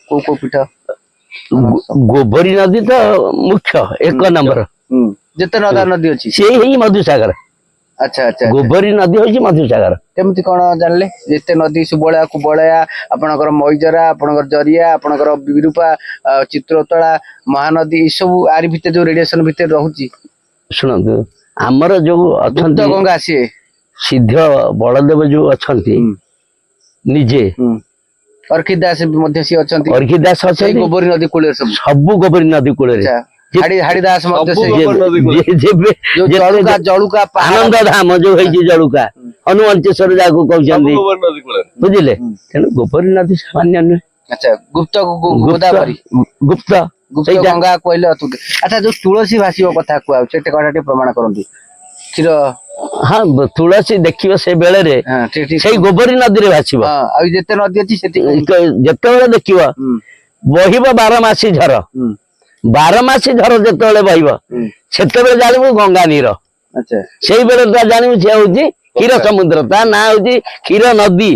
को पीठ गोबरी नदी तो मुख्य एक नंबर जिते नदा नदी अच्छी से ही मधुसागर। अच्छा अच्छा गोबरी नदी होची मधुसागर। केमती कौन जानले जिते नदी सुबळा कुबळा आपणकर मईजरा आपणकर जरिया आपणकर विरूपा चित्रोतला महानदी ई सब आरी भितर जो रेडिएशन भितर रहूची सुनंतु हमर जो गुप्त अछंती गंगा आसी सिद्ध बलदेव जो अछंती निजे अर्खिदास मध्य सी अछंती अर्घिदास अछंती गोबरी नदी कूले सब सब गोबरी नदी कूले हाड़ी हाड़ी दास मध्य से जो जलुका जलुका आनंद धाम जो है जलुका हनुमंतेश्वर जाको कहते बुझिले तेणु गोबरी नदी सामान्य नुहे। अच्छा गुप्त गोदावरी गुप्त गुप्त गंगा कहले अतुट। अच्छा जो तुलसी भाषिव कथा कुआ सेटे कटाटे प्रमाण करंतु क्षीर हाँ तुलसी देखियो से बेले रे सेई गोबरी नदी रे भासिबो। हां आ जेते नदी अछि सेति जेतेबेले देखिबो बहिबो 12 मासी झर 12 मासी झर जेतेबेले बहिबो सेतेबेले जानिबो गंगा नीर। अच्छा सेई बेले तो जानिबो से होची क्षीर समुद्र ता ना होची क्षीर नदी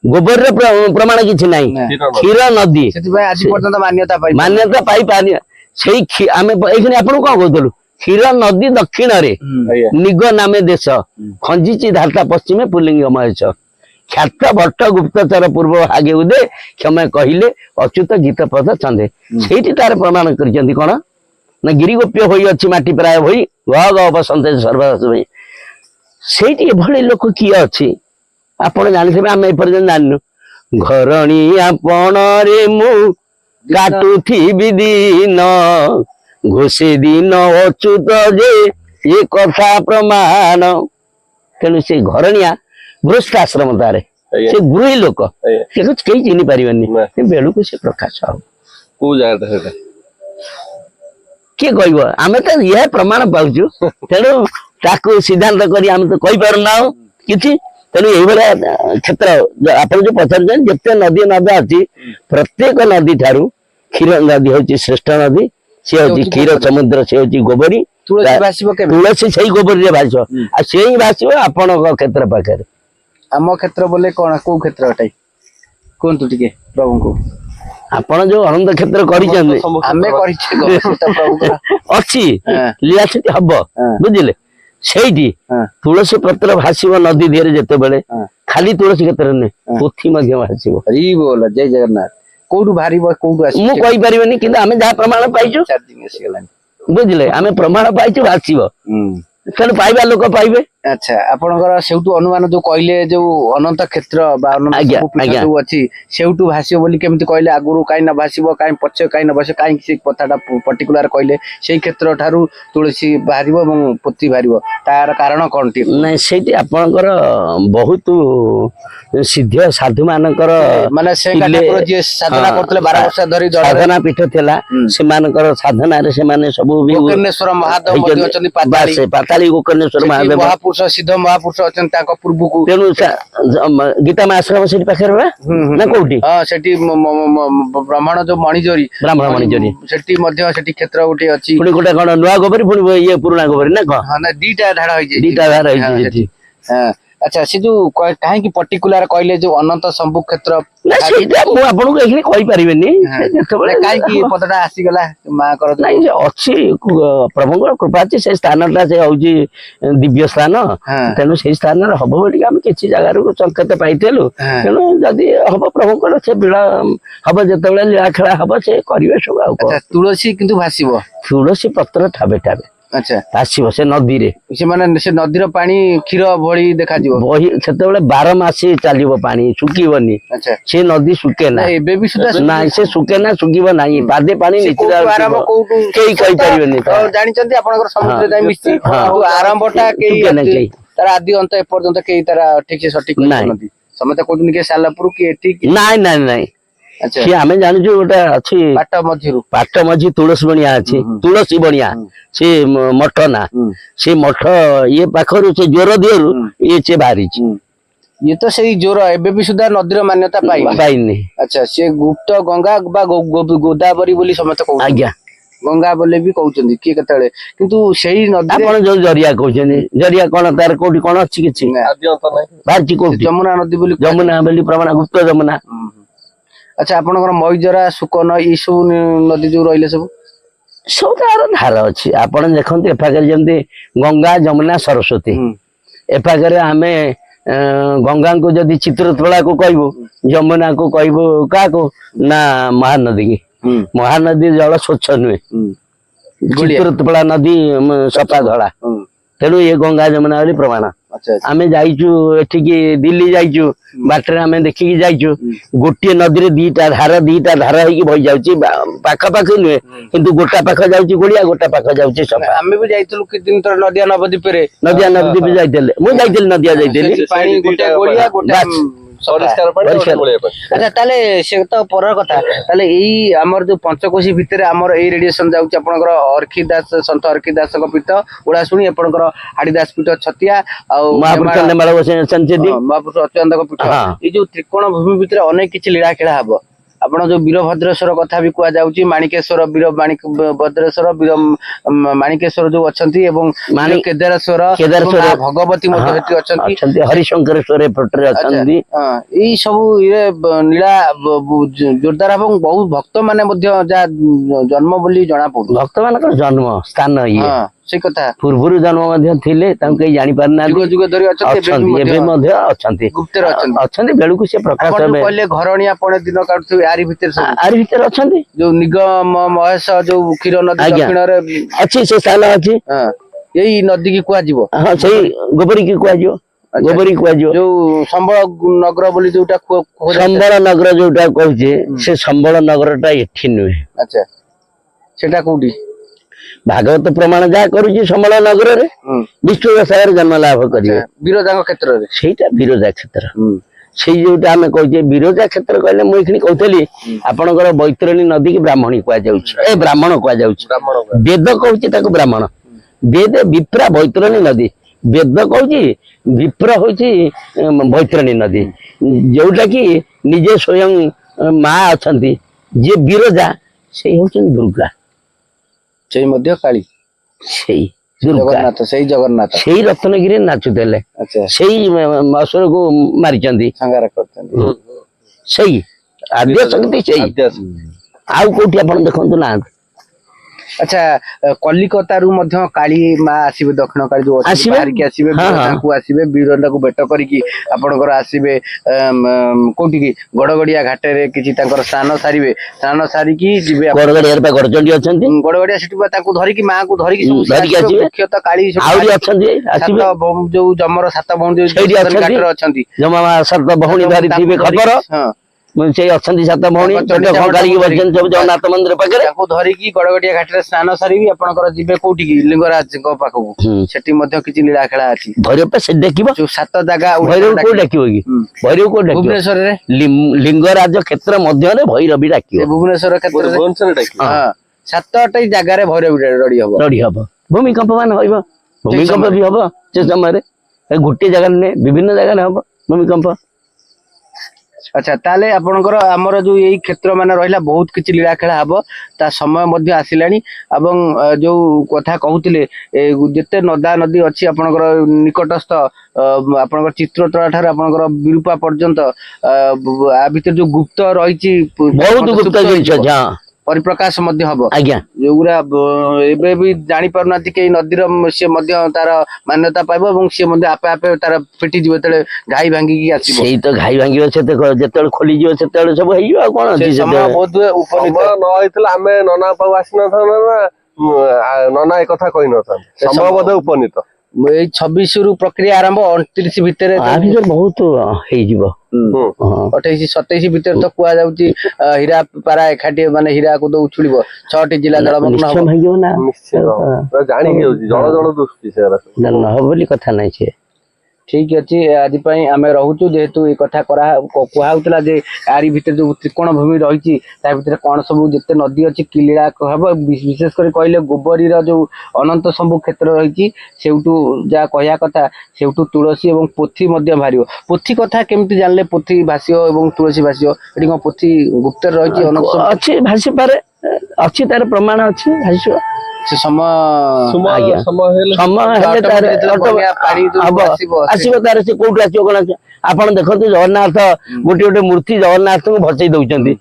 गोबर रे प्रमाण किछि नाही क्षीर नदी सेति भाई आज पर्यंत मान्यता पाई पानी सेई आमे एखनी आपन को कहतलु क्षीर नदी दक्षिण रे निग नामे देश खंजिची धारता पश्चिमे पुलिंग महेश ख्यात भट्ट गुप्तचर पूर्व आगे उदे क्षमा कहले अच्युत गीत पद चंदे सेठी तार प्रमाण करचंदी कोन ना गिरिगोप्य होई अछि माटी प्राय होई ग ग बसंत सर्वदास होई सेठी भले लोक की अछि आपण जानिथिबे आमे पर्यंत जाननु घरणी आपण रे मु काटुथि विदिन घोषे दिन अच्युत जे ये कथा प्रमाण तेणु से घरणिया गृहस्थाश्रम तारे से गृही लोक से कई चिन्ह पारे बेलू को से प्रकाश को जगह किए कह आम तो यह प्रमाण पाचु तेणु ताकू सिद्धांत करी आम तो कही पारना कि तेणु ये क्षेत्र आप जो पचार जिते नदी नदा अच्छी प्रत्येक नदी ठारू क्षीर नदी हूँ श्रेष्ठ नदी सी हूँ क्षीर समुद्र सी हूँ गोबरी तुलसी से गोबरी भाष से ही भाषो आपण क्षेत्र पाखे आम क्षेत्र बोले कौन कौ क्षेत्र अटाई कहतु टे प्रभु को आपण जो अनंत क्षेत्र अच्छी लीलाछुटी हम बुझिले सेठी तुलसी पत्र भाषिब नदी देहरे जेते बेले खाली तुलसी क्षेत्र नहीं पोथी मध्य भाषिब। हरि बोल जय जगन्नाथ कोडू भारी कोडू आसी मु कहि परिबेनी किंतु आमे जा प्रमाण पाइछु बुझिले आमे प्रमाण पाइछु भाषिब तेणु पाइबा लोक पाइबे। अच्छा आपनकर सेउटू अनुमान जो कहले जो अनंत क्षेत्र बा अनंत जो अछि सेउटू भाषियो बोली केमति कहले आगुरु काई न भाषिबो काई पछे काई न भाषे काई से कथाटा पर्टिकुलर कहले सेई क्षेत्र ठारू तुलसी बाहरिबो एवं पोथी बाहरिबो तार कारण कोनटी नै सेठी आपनकर बहुत सिद्ध साधु मानकर माने से ठाकुर जे साधना करतले 12 वर्ष धरि साधना पीठ थिला से मानकर साधना रे से माने सब भी गोकर्णेश्वर महादेव मध्ये अछंती पाताली गोकर्णेश्वर महादेव महापुरुष सिद्ध महापुरुष अछन ताको पूर्व को तेनु गीता में आश्रम सेठी पाखे रहा ना कोठी हां सेठी ब्राह्मण जो मणिजरी सेठी मध्ये सेठी क्षेत्र उठी अछि पुनी कोटा कोन नुआ गोबरी पुनी ये पुराना गोबरी ना को हां ना दीटा धाड़ा होई जे दीटा धाड़ा होई जे हां अच्छा से जो काहे की पर्टिकुलर कहले जो अनंत शंभु क्षेत्र ना सेटा मु आपन को एखनी कहि परिबेनी जेतबे काहे की पदटा आसी गला मा कर नाही अछि प्रभुଙ୍କର कृपा अछि से स्थानटा से होजी दिव्य स्थान तेनु से स्थान रे हबो बोली हम किछि जगह रो संकेत पाइतेलु तेनु जदी हबो प्रभुଙ୍କର से बिला हबो जेतबे लीला खेला हबो से करिवे सब आ अच्छा तुलसी किंतु भासिबो तुलसी पत्र ठाबे ठाबे अच्छा आसीबो से नदी रे से माने से नदी रो पानी क्षीर भଳି देखा जिवो बही सेतेबेले 12 मासी चालिबो पानी सुकीबनी अच्छा से नदी सुके ना एबे भी सुदा ना से सुके ना सुकीबो नाही पादे पानी नीचे आरंभ कोटू केई कहि परिबेनी तो जानि चंती आपनकर समुद्र जाई मिस्त्री आरंभटा केई तार आदि अंत ए पर्यंत केई तार ठीक से सटीक नदी समते कोटू के सालापुर के ठीक नाही नाही नाही अच्छा से हमें जानु जो ओटा अछि पाट मझी तुलसी बनिया अछि तुलसी बनिया से मठ ना से मठ ये पाखरु से जोर दियरु ये से बारी ये तो सही जोर एबे भी सुधा नदीर मान्यता पाइनी अच्छा से गुप्त गंगा बा गोदावरी बोली समस्त कहू आज्ञा गंगा बोले भी कहउचंदी की कतळे किंतु सेही नदी आपण जो जरिया कहउचंदी जरिया कोन तार कोठी कोन अछि किछि आदि अंत नै बारची कोठी जमुना नदी बोली प्रमाण गुप्त जमुना ଆଚ୍ଛା ଆପଣଙ୍କର ମଇଜରା ସୁକନ ଏଇ ସବୁ ନଦୀ ଯୋଉ ରହିଲେ ସବୁ ସବୁ ତାର ଧାର ଅଛି। ଆପଣ ଦେଖନ୍ତୁ ଏପାଖରେ ଯେମିତି ଗଙ୍ଗା ଯମୁନା ସରସ୍ୱତୀ, ଏପାଖରେ ଆମେ ଗଙ୍ଗାଙ୍କୁ ଯଦି ଚିତ୍ରତୋଳାକୁ କହିବୁ, ଯମୁନାକୁ କହିବୁ କାହାକୁ ନା ମହାନଦୀ କି। ମହାନଦୀ ଜଳ ସ୍ୱଚ୍ଛ ନୁହେଁ, ଚିତ୍ରତୋଳା ନଦୀ ସଫା ଧଳା, ତେଣୁ ଏ ଗଙ୍ଗା ଯମୁନା ବୋଲି ପ୍ରମାଣ। ଆମେ ଯାଇଛୁ ଏଠିକି ଦିଲ୍ଲୀ ଯାଇଛୁ, ବାଟରେ ଆମେ ଦେଖିକି ଯାଇଛୁ ଗୋଟିଏ ନଦୀରେ ଦିଟା ଧାର ହେଇକି ବହି ଯାଉଛି, ପାଖାପାଖି ନୁହେଁ କିନ୍ତୁ ଗୋଟା ପାଖ ଯାଉଛି ଗୋଳିଆ, ଗୋଟା ପାଖ ଯାଉଛି ସଫା। ଆମେ ବି ଯାଇଥିଲୁ କିଛି ଦିନ ତଳେ ନଦିଆ ନବଦ୍ୱୀପରେ। ନଦିଆ ନବଦ୍ୱୀପ ଯାଇଥିଲେ, ମୁଁ ଯାଇଥିଲି ନଦିଆ ଯାଇଥିଲି। ପାଣି ଗୋଟେ ଗୋଳିଆ ଗୋଟେ ପରିଷ୍କାର ପାଣି ଗୋଳିଆ ପାଣି। ଆଚ୍ଛା ତାହେଲେ ସେ ତ ପରର କଥା। ତାହେଲେ ଏଇ ଆମର ଯୋଉ ପଞ୍ଚକୋଶୀ ଭିତରେ ଆମର ଏଇ ରେଡିଏସନ ଯାଉଛି ଆପଣଙ୍କର ଅର୍କି ଦାସ ସନ୍ଥ ଅର୍କି ଦାସଙ୍କ ପୀଠ ଓଳାଶୁଣୀ, ଆପଣଙ୍କର ହାଡିଦାସ ପୀଠ ଛତିଆ, ଆଉ ମହାପୁରୁଷ ଅଚ୍ୟୁତାନନ୍ଦଙ୍କ ପୀଠ। ଏଇ ଯୋଉ ତ୍ରିକୋଣ ଭୂମି ଭିତରେ ଅନେକ କିଛି ଲୀଳା ଖେଳା ହବ। ଆପଣ ଯୋଉ ବୀରଭଦ୍ରେଶ୍ୱର କଥା ବି କୁହାଯାଉଛି, ମାଣିକେଶ୍ୱର ବୀର ଭଦ୍ରେଶ୍ୱର ବୀର ମାଣିକେଶ୍ୱର ଯୋଉ ଅଛନ୍ତି, ଏବଂ କେଦାରେଶ୍ୱର ଭଗବତୀ ମଧ୍ୟ ସେଠି ଅଛନ୍ତି, ହରିଶଙ୍କରେଶ୍ୱର ଏପଟରେ ଅଛନ୍ତି। ଏଇ ସବୁ ଇଏ ନୀଳା ଜୋରଦାର ଏବଂ ବହୁ ଭକ୍ତ ମାନେ ମଧ୍ୟ ଯାହା ଜନ୍ମ ବୋଲି ଜଣା ପଡୁଛି। ଭକ୍ତ ମାନଙ୍କର ଜନ୍ମ ସ୍ଥାନ ଇଏ, ସେଇ କଥା ପୂର୍ବରୁ ଜନ୍ମ ମଧ୍ୟ ଥିଲେ, ତାଙ୍କୁ କେହି ଜାଣିପାରୁନାହାନ୍ତି, ଯୁଗ ଯୁଗ ଧରି ଅଛନ୍ତି, ଏବେ ମଧ୍ୟ ଅଛନ୍ତି, ଗୁପ୍ତରେ ଅଛନ୍ତି। ବେଳକୁ ସେ ପ୍ରକାଶ କହିଲେ ଘରଣିଆ ପଣେ ଦିନ କାଟୁଥିବେ, ଆରି ଭିତରେ ଅଛନ୍ତି। ଯୋଉ ନିଗମ ମହେଶ ଯୋଉ କ୍ଷୀର ନଦୀ ଦକ୍ଷିଣରେ ଅଛି, ସେ ସ୍ଥାନ ଅଛି। ଏଇ ନଦୀ କି କୁହାଯିବ, ସେଇ ଗୋବରୀ କି କୁହାଯିବ, ଗୋବରୀ କୁହାଯିବ। ଯୋଉ ସମ୍ବଳ ନଗର ବୋଲି ଯୋଉଟା ସମ୍ବଳ ନଗର ଯୋଉଟା କହୁଛେ, ସେ ସମ୍ବଳ ନଗର ଟା ଏଠି ନୁହେଁ। ଆଚ୍ଛା ସେଟା କୋଉଠି? ଭାଗବତ ପ୍ରମାଣ ଯାହା କରୁଛି ସମ୍ବଳ ନଗରରେ ବିଷ୍ଣୁ ଦଶାରେ ଜନ୍ମ ଲାଭ କରିବେ, ବିରଜାଙ୍କ କ୍ଷେତ୍ରରେ। ସେଇଟା ବିରଜା କ୍ଷେତ୍ର। ସେଇ ଯୋଉଟା ଆମେ କହୁଛେ ବିରଜା କ୍ଷେତ୍ର କହିଲେ, ମୁଁ ଏଇଠି କହୁଥିଲି ଆପଣଙ୍କର ବୈତରଣୀ ନଦୀ କି ବ୍ରାହ୍ମଣୀ କୁହାଯାଉଛି, ବ୍ରାହ୍ମଣ କୁହାଯାଉଛି। ବେଦ କହୁଛି ତାକୁ ବ୍ରାହ୍ମଣ, ବେଦ ବିପ୍ରା ବୈତରଣୀ ନଦୀ। ବେଦ କହୁଛି ବିପ୍ର ହଉଛି ବୈତରଣୀ ନଦୀ, ଯୋଉଟା କି ନିଜେ ସ୍ୱୟଂ ମା ଅଛନ୍ତି, ଯିଏ ବିରଜା ସେଇ ହଉଛନ୍ତି ଦୁର୍ଗା, ସେଇ ମଧ୍ୟ କାଳୀ, ସେଇ ଜଗନ୍ନାଥ, ସେଇ ଜଗନ୍ନାଥ ସେଇ ରତ୍ନଗିରି ନାଚୁଥିଲେ, ସେଇ ଅସୁରକୁ ମାରିଛନ୍ତି, ସଂହାର କରିଛନ୍ତି। ସେଇ ଆଦ୍ୟ ଶକ୍ତି ସେଇ, ଆଉ କୋଉଠି ଆପଣ ଦେଖନ୍ତୁ ନାହାନ୍ତି। ଆଚ୍ଛା କଲିକତାରୁ ମଧ୍ୟ କାଳୀ ମା ଆସିବେ, ଦକ୍ଷିଣ କାଳୀ ଯୋଉ ବାହାରିକି ଆସିବେ, ତାଙ୍କୁ ଆସିବେ, ବୀରଙ୍କୁ ଭେଟ କରିକି ଆପଣଙ୍କର ଆସିବେ କୋଉଠିକି ଗଡଗଡିଆ ଘାଟରେ କିଛି ତାଙ୍କର ସ୍ନାନ ସାରିବେ, ସ୍ନାନ ସାରିକି ଯିବେ ଗଡଗଡିଆ ଅଛନ୍ତି, ଗଡଗଡିଆ ସେଠି ତାଙ୍କୁ ଧରିକି ମାଙ୍କୁ ଧରିକି ଆସିବେ। ମୁଖ୍ୟତଃ କାଳୀ ଆହୁରି ଅଛନ୍ତି, ଯୋଉ ଜମର ସାତ ଭଉଣୀ ଘାଟରେ ଅଛନ୍ତି, ଜମା ସାତ ଭଉଣୀ ଧରିଥିବେ ଖବର, ସେଇ ଅଛନ୍ତି ସାତ ଭଉଣୀ ସବୁ ଜଗନ୍ନାଥ ମନ୍ଦିର ପାଖରେ, ତାଙ୍କୁ ଧରିକି ଗଡଗଡିଆ ଘାଟରେ ସ୍ନାନ ସାରିବି ଆପଣଙ୍କର ଯିବେ କୋଉଠିକି ଲିଙ୍ଗରାଜଙ୍କ ପାଖକୁ। ସେଠି ମଧ୍ୟ କିଛି ଲୀଳା ଖେଳା ଅଛି। ଭୈରବ ସେ ଦେଖିବ, ଯୋଉ ସାତ ଜାଗା ଭୈରବ କୋଉ ଡାକିବ କି, ଭୈରବ କୋଉ ଡାକିବ ଭୁବନେଶ୍ୱରରେ, ଲିଙ୍ଗରାଜ କ୍ଷେତ୍ର ମଧ୍ୟରେ ଭୈରବୀ ଡାକିବ, ଭୁବନେଶ୍ୱର କ୍ଷେତ୍ରରେ 7ଟି ଜାଗାରେ ଭୈରବୀ ରଡି ହବ। ଭୂମିକମ୍ପ ମାନ ହବ, ଭୂମିକମ୍ପ ବି ହବ ସେ ସମୟରେ, ଗୋଟିଏ ଜାଗାରେ ନୁହେଁ ବିଭିନ୍ନ ଜାଗାରେ ହବ ଭୂମିକମ୍ପ। ଆଚ୍ଛା ତାହେଲେ ଆପଣଙ୍କର ଆମର ଯୋଉ ଏଇ କ୍ଷେତ୍ର ମାନେ ରହିଲା, ବହୁତ କିଛି ଲୀଳା ଖେଳା ହବ, ତା ସମୟ ମଧ୍ୟ ଆସିଲାଣି। ଏବଂ ଯୋଉ କଥା କହୁଥିଲେ ଯେତେ ନଦା ନଦୀ ଅଛି ଆପଣଙ୍କର ନିକଟସ୍ଥ, ଆପଣଙ୍କର ଚିତ୍ରତୋଳା ଠାରୁ ଆପଣଙ୍କର ବିରୂପା ପର୍ଯ୍ୟନ୍ତ, ଆ ଭିତରେ ଯୋଉ ଗୁପ୍ତ ରହିଛି, ବହୁତ ଗୁପ୍ତ ଜିନିଷ ପରିପ୍ରକାଶ ମଧ୍ୟ ହବ, ଆଜ୍ଞା, ଯୋଉଗୁରା ଏବେ ବି ଜାଣି ପାରୁନାହାନ୍ତି କି ଏଇ ନଦୀର ସିଏ ମଧ୍ୟ ତାର ମାନ୍ୟତା ପାଇବ, ଏବଂ ସିଏ ମଧ୍ୟ ଆପେ ଆପେ ତାର ଫିଟିଯିବ, ଯେତେବେଳେ ଘାଇ ଭାଙ୍ଗିକି ଆସିବ। ସେଇ ତ ଘାଇ ଭାଙ୍ଗିବ, ଯେତେବେଳେ ଖୋଲିଯିବ ସେତେବେଳେ ସବୁ ହେଇଯିବ, ଆଉ କଣ ଅଛି। ନ ହେଇଥିଲା ଆମେ ନନା ପାଖକୁ ଆସିନଥାନ୍ତା ନା, ନନା ଏ କଥା କହିନଥାନ୍ତେ, ସମୟ ବୋଧେ ଉପନୀତ। ଏଇ 26 ରୁ ପ୍ରକ୍ରିୟା ଆରମ୍ଭ, 29 ଭିତରେ ବହୁତ ହେଇଯିବ, 28 27 ଭିତରେ ତ କୁହାଯାଉଛି ହୀରା ପାରା ଏକାଠି, ମାନେ ହୀରାକୁ ତ ଉଛୁଳିବ, 6ଟି ଜିଲ୍ଲା ଜଳମଗ୍ନ ହବ, ଜାଣି ହେଉଛି ଜଳ ଜଳ ଦୃଷ୍ଟି ହବ ବୋଲି କଥା ନାହିଁ ସେ। ଠିକ ଅଛି, ଆଜି ପାଇଁ ଆମେ ରହୁଛୁ, ଯେହେତୁ ଏ କଥା କୁହାହଉଥିଲା ଯେ ଆରି ଭିତରେ ଯୋଉ ତ୍ରିକୋଣ ଭୂମି ରହିଛି, ତା ଭିତରେ କଣ ସବୁ ଯେତେ ନଦୀ ଅଛି କି ଲୀଳା ହବ, ବିଶେଷ କରି କହିଲେ ଗୋବରୀର ଯୋଉ ଅନନ୍ତ ସବୁ କ୍ଷେତ୍ର ରହିଛି, ସେଇଠୁ ଯାହା କହିବା କଥା, ସେଇଠୁ ତୁଳସୀ ଏବଂ ପୋଥି ମଧ୍ୟ ବାହାରିବ। ପୋଥି କଥା କେମିତି ଜାଣିଲେ ପୋଥି ଭାସିବ ଏବଂ ତୁଳସୀ ଭାସିବ? ଏଠି କଣ ପୋଥି ଗୁପ୍ତରେ ରହିଛି? ଅଛି, ଭାସିପାରେ, ଅଛି, ତାର ପ୍ରମାଣ ଅଛି, ଭାସିବ। ସେ ସମୟ ଆସିବ, ତାର ସେ କୋଉଠୁ ଆସିବ କଣ ଆସିବ। ଆପଣ ଦେଖନ୍ତୁ ଜଗନ୍ନାଥ ଗୋଟେ ଗୋଟେ ମୂର୍ତ୍ତି ଜଗନ୍ନାଥଙ୍କୁ ଭସେଇ ଦଉଛନ୍ତି,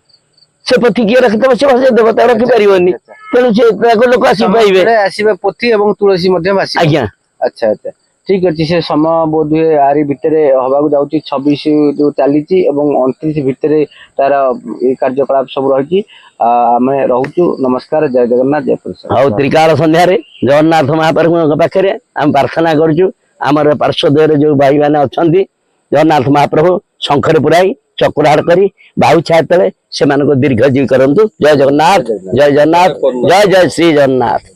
ସେ ପୋଥି କିଏ ରଖିଥିବ ସେ ଭାସି ଦେବ ତା ରଖିପାରିବନି ତେଣୁ ସେ ତାଙ୍କ ଲୋକ ଆସି ପାଇବେ ଆସିବେ ପୋଥି ଏବଂ ତୁଳସୀ ମଧ୍ୟ ଭାସିବ ଆଜ୍ଞା ଆଚ୍ଛା ଆଚ୍ଛା ଠିକ ଅଛି ସେ ସମୟ ବୋଧହୁଏ ଆରି ଭିତରେ ହବାକୁ ଯାଉଛି 26 ଯୋଉ ଚାଲିଛି ଏବଂ 29 ଭିତରେ ତାର ଏଇ କାର୍ଯ୍ୟକଳାପ ସବୁ ରହିଛି ଆମେ ରହୁଛୁ ନମସ୍କାର ଜୟ ଜଗନ୍ନାଥ ଜୟ ପୁରୁଷ ହଉ ତ୍ରିକାଳ ସନ୍ଧ୍ୟାରେ ଜଗନ୍ନାଥ ମହାପ୍ରଭୁଙ୍କ ପାଖରେ ଆମେ ପ୍ରାର୍ଥନା କରୁଛୁ ଆମର ପାର୍ଶ୍ୱଦ୍ୱୟରେ ଯୋଉ ଭାଇମାନେ ଅଛନ୍ତି ଜଗନ୍ନାଥ ମହାପ୍ରଭୁ ଶଙ୍ଖରେ ପୁରାଇ ଚକ୍ରାଳ କରି ବାହୁଛା ତଳେ ସେମାନଙ୍କୁ ଦୀର୍ଘଜୀବୀ କରନ୍ତୁ ଜୟ ଜଗନ୍ନାଥ ଜୟ ଜଗନ୍ନାଥ ଜୟ ଜୟ ଶ୍ରୀ ଜଗନ୍ନାଥ।